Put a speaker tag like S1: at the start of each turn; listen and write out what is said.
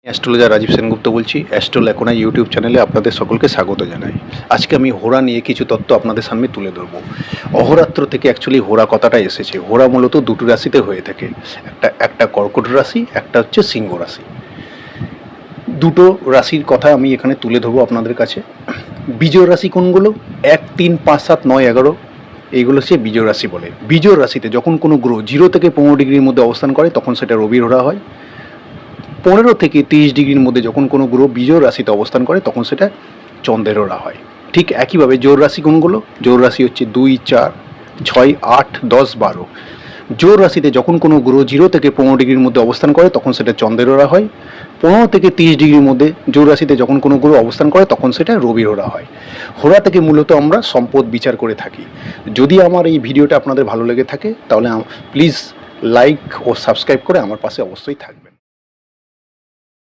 S1: Astrologer Rajib Sengupta বলছি। অ্যাস্ট্রোলেকোনা YouTube চ্যানেলে আপনাদের সকলকে স্বাগত জানাই। আজকে আমি হোরা নিয়ে কিছু তথ্য আপনাদের সামনে তুলে ধরবো। অহোরাত্র থেকে অ্যাকচুয়ালি হোরা কথাটা এসেছে। হোরা মূলত দুটো রাশিতে হয়ে থাকে, একটা কর্কট রাশি, একটা হচ্ছে সিংহ রাশি। দুটো রাশির কথা আমি এখানে তুলে ধরবো আপনাদের কাছে। বিজয় রাশি কোনগুলো? 1, 3, 5, 7, 9, 11 এইগুলো হচ্ছে বিজয় রাশি বলে। বিজয় রাশিতে যখন কোনো গ্রহ 0 থেকে 15 ডিগ্রির মধ্যে অবস্থান করে তখন সেটা রবির হোরা হয়। 15 থেকে 30 ডিগ্রির মধ্যে যখন কোনো গ্রহ বিজয় রাশিতে অবস্থান করে তখন সেটা চন্দ্রের হোরা হয়। ঠিক একইভাবে জোর রাশি কোনগুলো? জোর রাশি হচ্ছে 2, 4, 6, 8, 10, 12। জোর রাশিতে যখন কোনো গ্রহ 0 থেকে 15 ডিগ্রির মধ্যে অবস্থান করে তখন সেটা চন্দ্রের হোরা হয়। 15 থেকে 30 ডিগ্রির মধ্যে জোর রাশিতে যখন কোনো গ্রহ অবস্থান করে তখন সেটা রবির হোরা হয়। হোরা থেকে মূলত আমরা সম্পদ বিচার করে থাকি। যদি আমার এই ভিডিওটা আপনাদের ভালো লেগে থাকে তাহলে প্লিজ লাইক ও সাবস্ক্রাইব করে আমার পাশে অবশ্যই থাকবে।